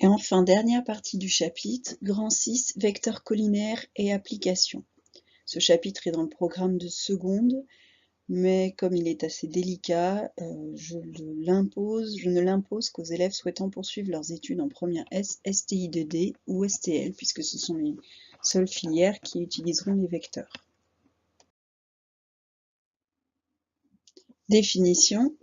Et enfin, dernière partie du chapitre, grand 6, vecteurs collinaires et applications. Ce chapitre est dans le programme de seconde, mais comme il est assez délicat, je ne l'impose qu'aux élèves souhaitant poursuivre leurs études en première S, STI2D ou STL, puisque ce sont les seules filières qui utiliseront les vecteurs. Définition.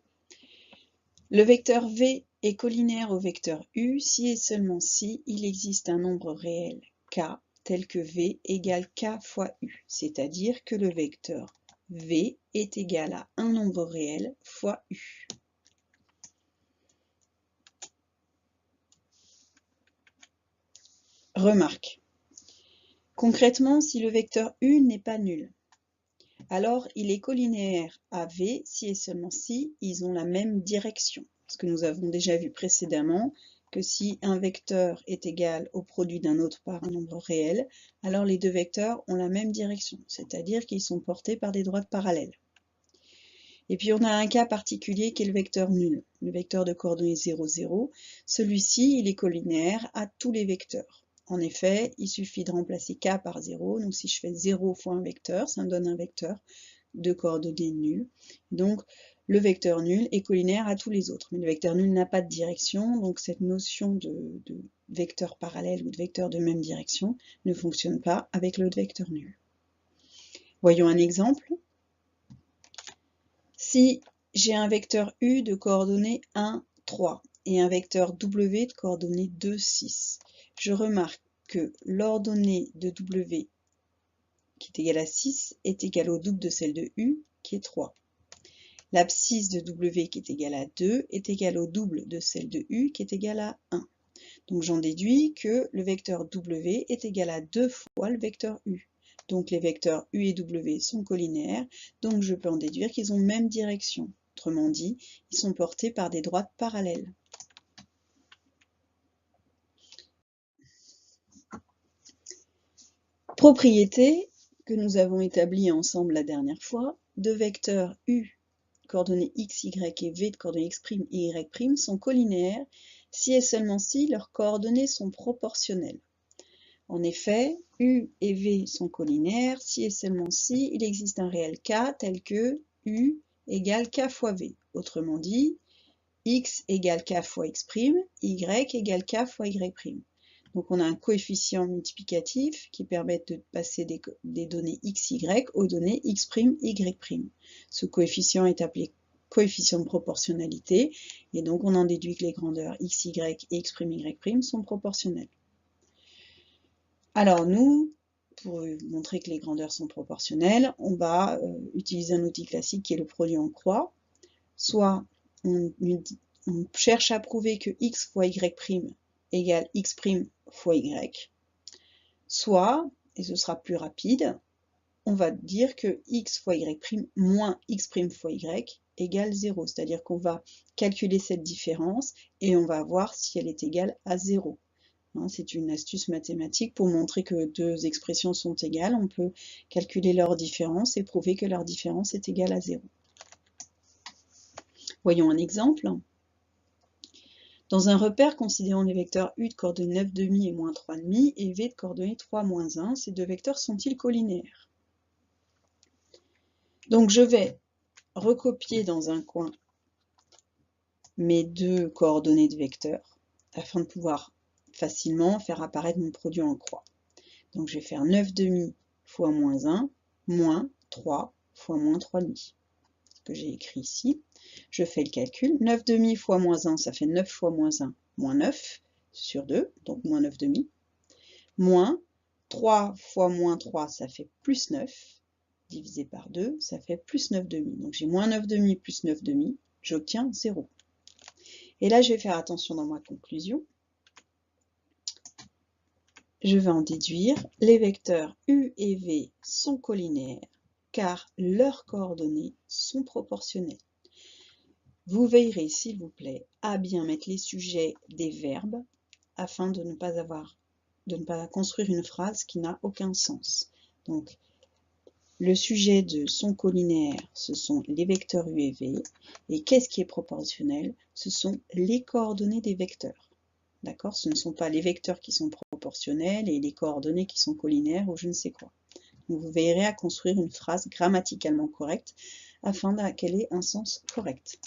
Le vecteur V est collinaire au vecteur U si et seulement si il existe un nombre réel k tel que V égale k fois U, c'est-à-dire que le vecteur V est égal à un nombre réel fois U. Remarque. Concrètement, si le vecteur U n'est pas nul, alors il est collinaire à V si et seulement si ils ont la même direction. Parce que nous avons déjà vu précédemment que si un vecteur est égal au produit d'un autre par un nombre réel, alors les deux vecteurs ont la même direction, c'est-à-dire qu'ils sont portés par des droites parallèles. Et puis on a un cas particulier qui est le vecteur nul, le vecteur de coordonnées 0, 0. Celui-ci, il est collinaire à tous les vecteurs. En effet, il suffit de remplacer k par 0, donc si je fais 0 fois un vecteur, ça me donne un vecteur de coordonnées nul. Donc le vecteur nul est collinaire à tous les autres, mais le vecteur nul n'a pas de direction, donc cette notion de vecteur parallèle ou de vecteur de même direction ne fonctionne pas avec le vecteur nul. Voyons un exemple. Si j'ai un vecteur U de coordonnées 1, 3 et un vecteur W de coordonnées 2, 6, je remarque que l'ordonnée de W qui est égale à 6 est égale au double de celle de U qui est 3. L'abscisse de W qui est égale à 2 est égale au double de celle de U qui est égale à 1. Donc j'en déduis que le vecteur W est égal à 2 fois le vecteur U. Donc les vecteurs U et W sont collinaires, donc je peux en déduire qu'ils ont même direction. Autrement dit, ils sont portés par des droites parallèles. Propriété que nous avons établie ensemble la dernière fois, deux vecteurs U, coordonnées x, y et v de coordonnées x' et y' sont collinaires si et seulement si leurs coordonnées sont proportionnelles. En effet, U et V sont collinaires si et seulement si il existe un réel k tel que U égale k fois V. Autrement dit, x égale k fois x', y égale k fois y'. Donc on a un coefficient multiplicatif qui permet de passer des données x, y aux données x', y'. Ce coefficient est appelé coefficient de proportionnalité et donc on en déduit que les grandeurs x, y et x', y' sont proportionnelles. Alors nous, pour montrer que les grandeurs sont proportionnelles, on va utiliser un outil classique qui est le produit en croix. Soit on cherche à prouver que x fois y' égale x' fois y, soit, et ce sera plus rapide, on va dire que x fois y' moins x' fois y égale 0, c'est-à-dire qu'on va calculer cette différence et on va voir si elle est égale à 0. C'est une astuce mathématique pour montrer que deux expressions sont égales. On peut calculer leur différence et prouver que leur différence est égale à 0. Voyons un exemple. Dans un repère considérant les vecteurs U de coordonnées 9,5 et moins 3,5 et V de coordonnées 3, moins 1, ces deux vecteurs sont-ils collinaires? Donc je vais recopier dans un coin mes deux coordonnées de vecteurs afin de pouvoir facilement faire apparaître mon produit en croix. Donc je vais faire 9,5 fois moins 1, moins 3 fois moins 3,5. Ce que j'ai écrit ici. Je fais le calcul. 9,5 fois moins 1, ça fait 9 fois moins 1, moins 9 sur 2, donc moins 9,5. Moins 3 fois moins 3, ça fait plus 9, divisé par 2, ça fait plus 9,5. Donc j'ai moins 9,5 plus 9,5, j'obtiens 0. Et là, je vais faire attention dans ma conclusion. Je vais en déduire, les vecteurs U et V sont collinaires car leurs coordonnées sont proportionnelles. Vous veillerez, s'il vous plaît, à bien mettre les sujets des verbes afin de ne pas construire une phrase qui n'a aucun sens. Donc, le sujet de sont collinaires, ce sont les vecteurs U et V. Et qu'est-ce qui est proportionnel? Ce sont les coordonnées des vecteurs. D'accord? Ce ne sont pas les vecteurs qui sont proportionnels et les coordonnées qui sont collinaires ou je ne sais quoi. Donc vous veillerez à construire une phrase grammaticalement correcte afin qu'elle ait un sens correct.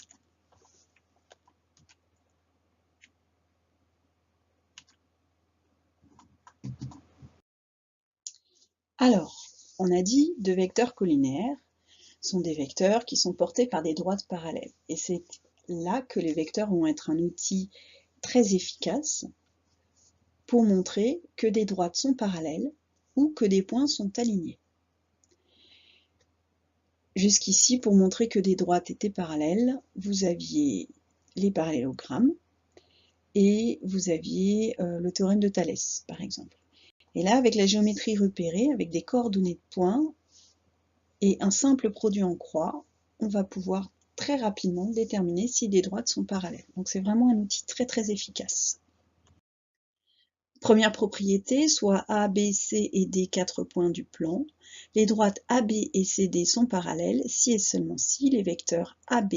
Alors, on a dit deux vecteurs collinaires sont des vecteurs qui sont portés par des droites parallèles. Et c'est là que les vecteurs vont être un outil très efficace pour montrer que des droites sont parallèles ou que des points sont alignés. Jusqu'ici, pour montrer que des droites étaient parallèles, vous aviez les parallélogrammes et vous aviez le théorème de Thalès, par exemple. Et là, avec la géométrie repérée, avec des coordonnées de points et un simple produit en croix, on va pouvoir très rapidement déterminer si des droites sont parallèles. Donc c'est vraiment un outil très très efficace. Première propriété, soit A, B, C et D, 4 points du plan. Les droites AB et CD sont parallèles si et seulement si les vecteurs AB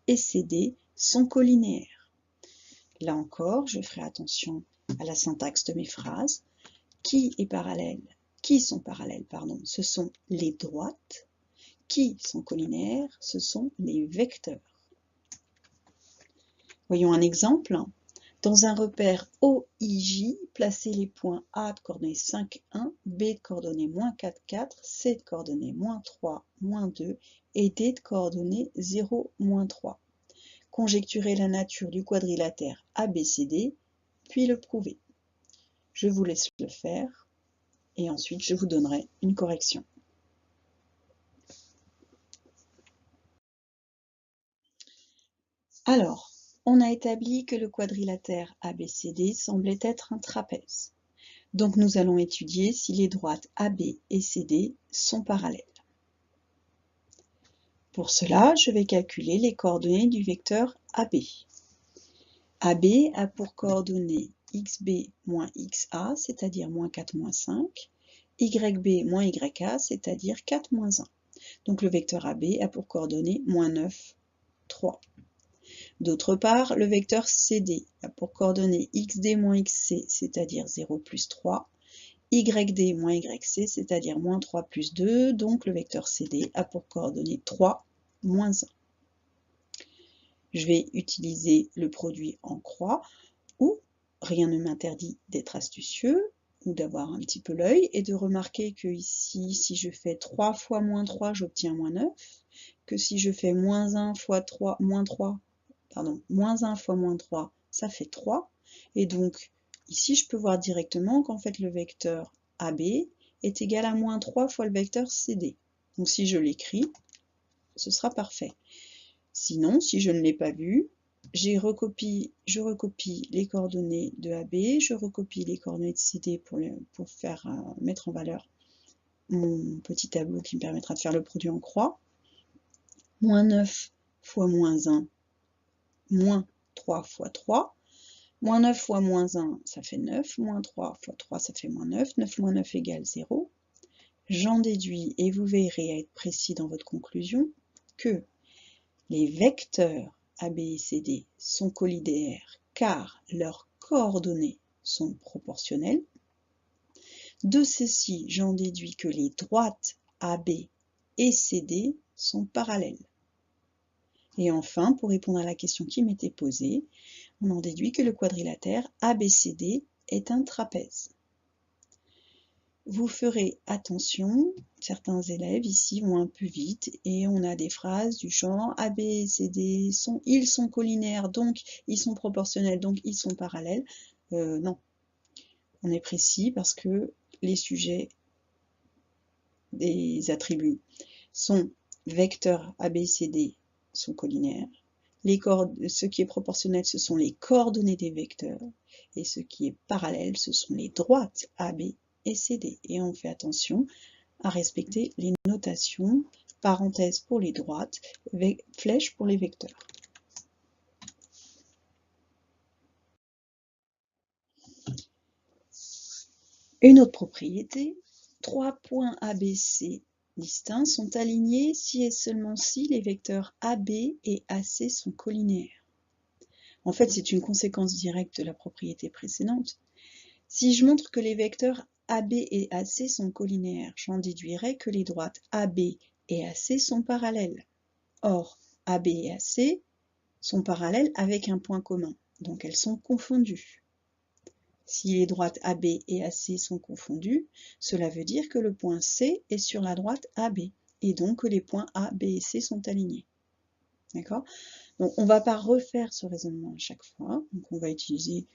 et CD sont collinéaires. Là encore, je ferai attention à la syntaxe de mes phrases. Qui sont parallèles, ce sont les droites. Qui sont collinaires, ce sont les vecteurs. Voyons un exemple. Dans un repère OIJ, placez les points A de coordonnées 5, 1, B de coordonnées -4, 4, C de coordonnées -3, -2 et D de coordonnées 0, -3. Conjecturez la nature du quadrilatère ABCD, puis le prouvez. Je vous laisse le faire et ensuite je vous donnerai une correction. Alors, on a établi que le quadrilatère ABCD semblait être un trapèze. Donc nous allons étudier si les droites AB et CD sont parallèles. Pour cela, je vais calculer les coordonnées du vecteur AB. AB a pour coordonnées xb moins xa, c'est-à-dire -4, -5, yb moins ya, c'est-à-dire 4, -1. Donc le vecteur AB a pour coordonnées -9, 3. D'autre part, le vecteur CD a pour coordonnées xd moins xc, c'est-à-dire 0 plus 3, yd moins yc, c'est-à-dire -3 plus 2, donc le vecteur CD a pour coordonnées 3, -1. Je vais utiliser le produit en croix, ou rien ne m'interdit d'être astucieux, ou d'avoir un petit peu l'œil, et de remarquer que ici, si je fais 3 fois -3, j'obtiens -9, que si je fais -1 fois 3, -1 fois -3, ça fait 3, et donc ici je peux voir directement qu'en fait le vecteur AB est égal à -3 fois le vecteur CD. Donc si je l'écris, ce sera parfait. Sinon, si je ne l'ai pas vu, je recopie les coordonnées de AB, je recopie les coordonnées de CD pour mettre en valeur mon petit tableau qui me permettra de faire le produit en croix. -9 fois -1, -3 fois 3. -9 fois -1, ça fait 9. -3 fois 3, ça fait -9. 9 moins 9 égale 0. J'en déduis, et vous veillerez à être précis dans votre conclusion, que les vecteurs AB et CD sont collinaires car leurs coordonnées sont proportionnelles. De ceci, j'en déduis que les droites AB et CD sont parallèles. Et enfin, pour répondre à la question qui m'était posée, on en déduit que le quadrilatère ABCD est un trapèze. Vous ferez attention, certains élèves ici vont un peu vite et on a des phrases du genre AB et CD ils sont collinaires, donc ils sont proportionnels, donc ils sont parallèles. Non, on est précis parce que les sujets des attributs sont vecteurs AB et CD sont collinaires. Ce qui est proportionnel, ce sont les coordonnées des vecteurs, et ce qui est parallèle, ce sont les droites AB et CD. Et on fait attention à respecter les notations, parenthèses pour les droites, flèches pour les vecteurs. Une autre propriété, 3 points ABC distincts sont alignés si et seulement si les vecteurs AB et AC sont collinaires. En fait, c'est une conséquence directe de la propriété précédente. Si je montre que les vecteurs AB et AC sont colinéaires, j'en déduirai que les droites AB et AC sont parallèles. Or, AB et AC sont parallèles avec un point commun, donc elles sont confondues. Si les droites AB et AC sont confondues, cela veut dire que le point C est sur la droite AB, et donc que les points A, B et C sont alignés. D'accord? Donc on ne va pas refaire ce raisonnement à chaque fois, donc on va utiliser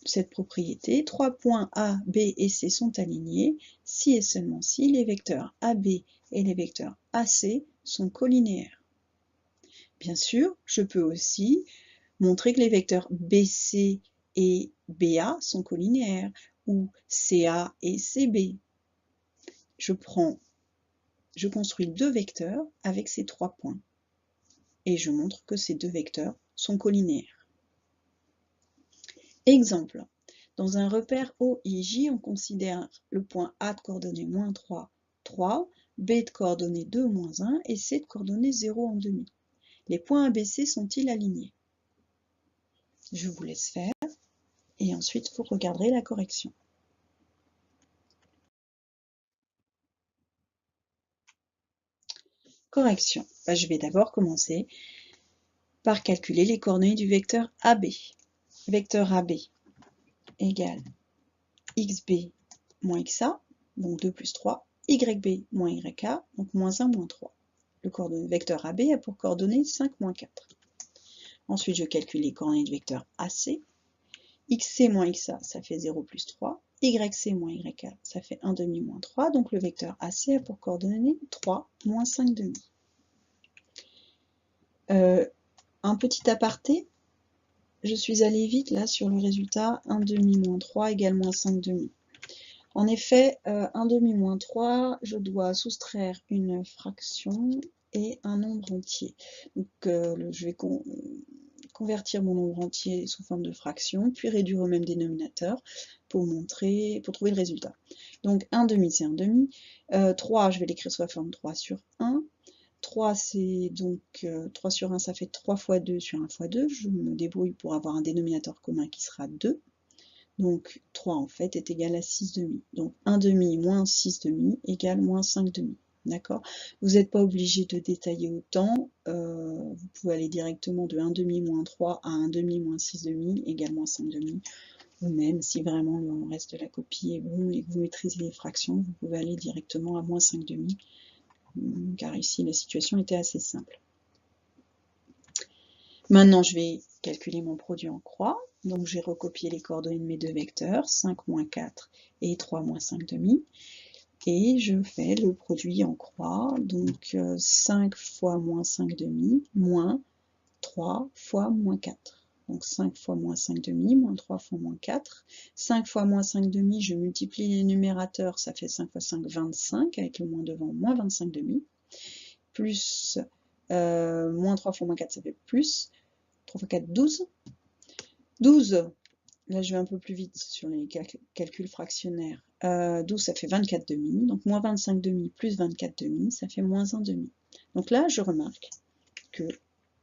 cette propriété. 3 points A, B et C sont alignés si et seulement si les vecteurs AB et les vecteurs AC sont colinéaires. Bien sûr, je peux aussi montrer que les vecteurs BC et BA sont colinéaires, ou CA et CB. Je construis deux vecteurs avec ces 3 points, et je montre que ces deux vecteurs sont colinéaires. Exemple, dans un repère OIJ, on considère le point A de coordonnées moins 3, 3, B de coordonnées 2, moins 1, et C de coordonnées 0 en demi. Les points ABC sont-ils alignés? Je vous laisse faire, et ensuite vous regarderez la correction. Correction. Je vais d'abord commencer par calculer les coordonnées du vecteur AB. Vecteur AB égale XB moins XA, donc 2 plus 3, YB moins YA, donc moins 1, moins 3. Le vecteur AB a pour coordonnées 5, moins 4. Ensuite, je calcule les coordonnées du vecteur AC. XC moins XA, ça fait 0 plus 3. YC moins YA, ça fait 1 demi moins 3. Donc le vecteur AC a pour coordonnées 3, moins 5 demi. Un petit aparté, je suis allée vite là sur le résultat 1 demi moins 3 égale moins 5 demi. En effet, 1 demi moins 3, je dois soustraire une fraction et un nombre entier. Donc je vais convertir mon nombre entier sous forme de fraction, puis réduire au même dénominateur pour trouver le résultat. Donc 1 demi c'est 1 demi, 3 je vais l'écrire sous la forme 3 sur 1, 3 c'est donc 3 sur 1 ça fait 3 fois 2 sur 1 fois 2, je me débrouille pour avoir un dénominateur commun qui sera 2, donc 3 en fait est égal à 6 demi, donc 1 demi moins 6 demi égale moins 5 demi. D'accord? Vous n'êtes pas obligé de détailler autant, vous pouvez aller directement de 1 demi moins 3 à 1 demi moins 6 demi égale moins 5 demi, ou même si vraiment le reste de la copie est bon et que vous maîtrisez les fractions, vous pouvez aller directement à moins 5 demi, car ici la situation était assez simple. Maintenant je vais calculer mon produit en croix, donc j'ai recopié les coordonnées de mes deux vecteurs, 5 moins 4 et 3 moins 5 demi. Et je fais le produit en croix, donc 5 fois moins 5 demi, moins 3 fois moins 4. Donc 5 fois moins 5 demi, moins 3 fois moins 4. 5 fois moins 5 demi, je multiplie les numérateurs, ça fait 5 fois 5, 25, avec le moins devant, moins 25 demi. Plus moins 3 fois moins 4, ça fait plus. 3 fois 4, 12. 12, là je vais un peu plus vite sur les calculs fractionnaires. 12 ça fait 24 demi, donc moins 25 demi plus 24 demi, ça fait moins 1 demi. Donc là je remarque que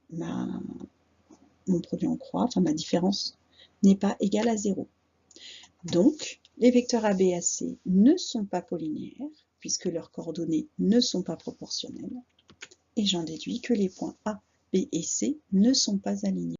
mon produit en croix, enfin ma différence, n'est pas égale à 0. Donc les vecteurs AB et AC ne sont pas colinéaires, puisque leurs coordonnées ne sont pas proportionnelles, et j'en déduis que les points A, B et C ne sont pas alignés.